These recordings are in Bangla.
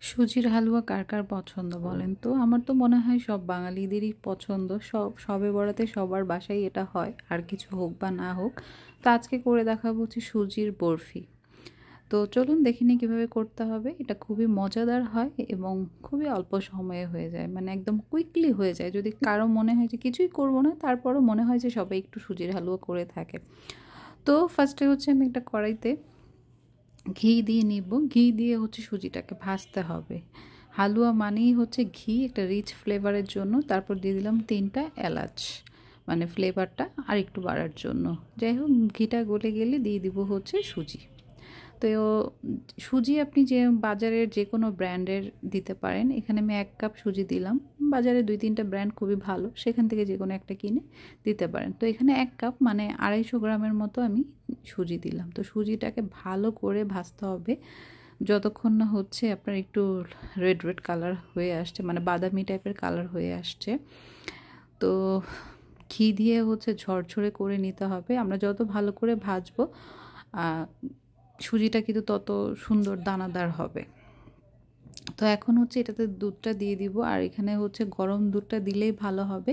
সুজির হালুয়া কার কার পছন্দ বলেন তো? আমার তো মনে হয় সব বাঙালিদেরই পছন্দ। সবে বরাতে সবার বাসায় এটা হয়, আর কিছু হোক বা না হোক। তো আজকে করে দেখাবো হচ্ছে সুজির বরফি। তো চলুন দেখে নিই কীভাবে করতে হবে। এটা খুবই মজাদার হয় এবং খুবই অল্প সময়ে হয়ে যায়, মানে একদম কুইকলি হয়ে যায়। যদি কারো মনে হয় যে কিছুই করবো না, তারপরও মনে হয় যে সবাই একটু সুজির হালুয়া করে থাকে। তো ফার্স্টে হচ্ছে আমি একটা কড়াইতে ঘি দিয়ে নিব। ঘি দিয়ে হচ্ছে সুজিটাকে ভাজতে হবে। হালুয়া মানেই হচ্ছে ঘি, একটা রিচ ফ্লেভারের জন্য। তারপর দিয়ে দিলাম 3টা এলাচ, মানে ফ্লেভারটা আর একটু বাড়ার জন্য। যাই হোক, ঘিটা গলে গেলে দিয়ে দিব হচ্ছে সুজি। তো সুজি আপনি যে বাজারের যে কোনো ব্র্যান্ডের দিতে পারেন। এখানে আমি 1 কাপ সুজি দিলাম। বাজারে 2-3টা ব্র্যান্ড খুবই ভালো, সেখান থেকে যে কোনো একটা কিনে দিতে পারেন। তো এখানে 1 কাপ মানে 250 গ্রামের মতো আমি সুজি দিলাম। তো সুজিটাকে ভালো করে ভাজতে হবে যতক্ষণ না হচ্ছে আপনার একটু রেড রেড কালার হয়ে আসছে, মানে বাদামি টাইপের কালার হয়ে আসছে। তো ঘি দিয়ে হচ্ছে ঝরঝরে করে নিতে হবে। আমরা যত ভালো করে ভাজবো সুজিটা কিন্তু তত সুন্দর দানাদার হবে। তো এখন হচ্ছে এটাতে দুধটা দিয়ে দিব, আর এখানে হচ্ছে গরম দুধটা দিলেই ভালো হবে,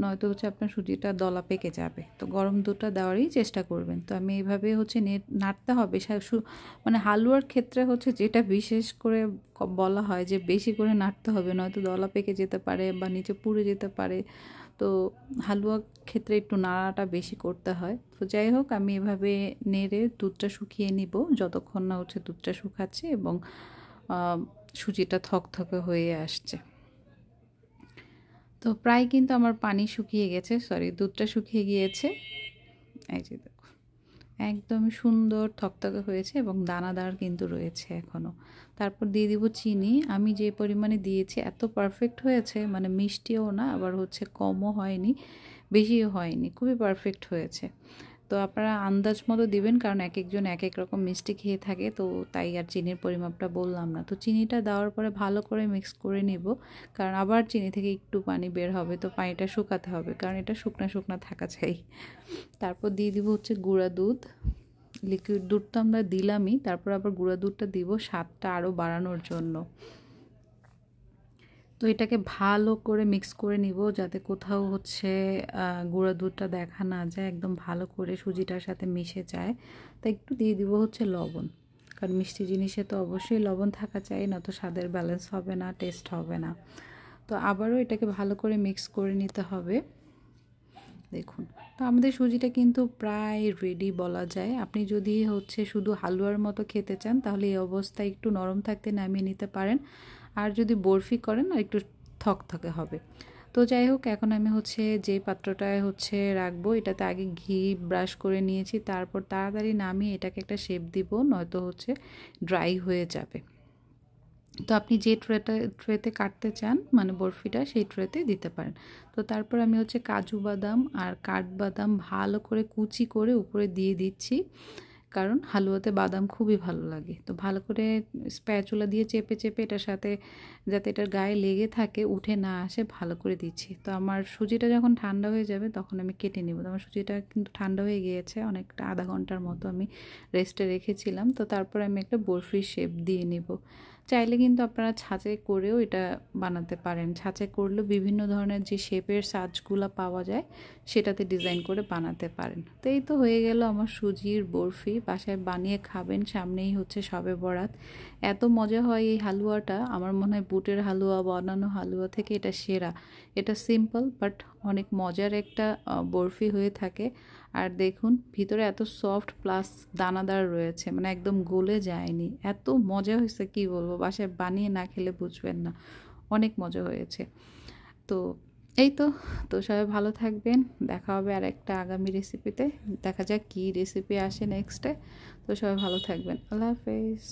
নয়তো হচ্ছে আপনার সুজিটা দলা পেকে যাবে। তো গরম দুধটা দেওয়ারই চেষ্টা করবেন। তো আমি এইভাবে হচ্ছে নাড়তে হবে। মানে হালুয়ার ক্ষেত্রে হচ্ছে যেটা বিশেষ করে বলা হয় যে বেশি করে নাড়তে হবে, নয়তো দলা পেকে যেতে পারে বা নিচে পুড়ে যেতে পারে। তো হালুয়ার ক্ষেত্রে একটু নাড়াটা বেশি করতে হয়। তো যাই হোক, আমি এভাবে নেড়ে দুধটা শুকিয়ে নিব যতক্ষণ না হচ্ছে দুধটা শুকাচ্ছে এবং সুজিটা থকথকে হয়ে আসছে। তো প্রায় কিন্তু আমার পানি শুকিয়ে গেছে, সরি দুধটা শুকিয়ে গিয়েছে। এই যে দেখুন, একদম সুন্দর থকথকে হয়েছে এবং দানাদার কিন্তু রয়েছে এখনও। তারপর দিয়ে দিব চিনি। আমি যে পরিমাণে দিয়েছি এত পারফেক্ট হয়েছে, মানে মিষ্টিও না আবার হচ্ছে কমও হয়নি, বেশিও হয়নি, খুবই পারফেক্ট হয়েছে। তো আপনারা আন্দাজ মতো দিবেন, কারণ এক একজন এক এক রকম মিষ্টি খেয়ে থাকে, তো তাই আর চিনির পরিমাপটা বললাম না। তো চিনিটা দেওয়ার পরে ভালো করে মিক্স করে নিব, কারণ আবার চিনি থেকে একটু পানি বের হবে, তো পানিটা শুকাতে হবে, কারণ এটা শুকনা শুকনা থাকা চাই। তারপর দিয়ে দিব হচ্ছে গুঁড়া দুধ। লিকুইড দুধ তো আমরা দিলামই, তারপর আবার গুঁড়া দুধটা দিব স্বাদটা আরও বাড়ানোর জন্য। তো এটাকে ভালো করে মিক্স করে নিব, যাতে কোথাও হচ্ছে গুঁড়া দুধটা দেখা না যায়, একদম ভালো করে সুজিটার সাথে মিশে যায়। তো একটু দিয়ে দিব হচ্ছে লবণ, কারণ মিষ্টি জিনিসে তো অবশ্যই লবণ থাকা চাই, না তো স্বাদের ব্যালেন্স হবে না, টেস্ট হবে না। তো আবারও এটাকে ভালো করে মিক্স করে নিতে হবে। দেখুন, তো আমাদের সুজিটা কিন্তু প্রায় রেডি বলা যায়। আপনি যদি হচ্ছে শুধু হালুয়ার মতো খেতে চান, তাহলে এই অবস্থায় একটু নরম থাকতে নামিয়ে নিতে পারেন। আর যদি বরফি করেন, আর একটু থকথকে হবে। তো যাই হোক, এখন আমি হচ্ছে যে পাত্রটায় হচ্ছে রাখবো, এটাতে আগে ঘি ব্রাশ করে নিয়েছি। তারপর তাড়াতাড়ি নামিয়ে এটাকে একটা শেপ দিব, নয়তো হচ্ছে ড্রাই হয়ে যাবে। তো আপনি যে ট্রেতে কাটতে চান, মানে বরফিটা, সেই ট্রেতে দিতে পারেন। তো তারপর আমি হচ্ছে কাজু বাদাম আর কাঠবাদাম ভালো করে কুচি করে উপরে দিয়ে দিচ্ছি, কারণ হালুয়াতে বাদাম খুবই ভালো লাগে। তো ভালো করে স্প্যাচুলা দিয়ে চেপে চেপে এটার সাথে, যাতে এটার গায়ে লেগে থাকে, উঠে না আসে, ভালো করে দিচ্ছি। তো আমার সুজিটা যখন ঠান্ডা হয়ে যাবে তখন আমি কেটে নেব। তো আমার সুজিটা কিন্তু ঠান্ডা হয়ে গিয়েছে, অনেকটা আধা ঘন্টার মতো আমি রেস্টে রেখেছিলাম। তো তারপর আমি একটা বরফির শেপ দিয়ে নেব। চাইলে কিন্তু আপনারা ছাঁচে করেও এটা বানাতে পারেন। ছাঁচে করলেও বিভিন্ন ধরনের যে শেপের সাজগুলো পাওয়া যায়, সেটাতে ডিজাইন করে বানাতে পারেন। তো এই তো হয়ে গেল আমার সুজির বরফি। বাসায় বানিয়ে খাবেন, সামনেই হচ্ছে শবে বরাত। এত মজা হয় এই হালুয়াটা, আমার মনে হয় বুটের হালুয়া বা অন্যান্য হালুয়া থেকে এটা সেরা। এটা সিম্পল বাট অনেক মজার একটা বরফি হয়ে থাকে। আর দেখুন, ভিতরে এত সফট প্লাস দানাদার রয়েছে, মানে একদম গলে যায়নি। এত মজা হয়েছে কি বলবো, বাসায় বানিয়ে না খেলে বুঝবেন না, অনেক মজা হয়েছে। তো এই তো। তো সবাই ভালো থাকবেন, দেখা হবে আর একটা আগামী রেসিপিতে। দেখা যাক কী রেসিপি আসে নেক্সটে। তো সবাই ভালো থাকবেন, আল্লাহ হাফেজ।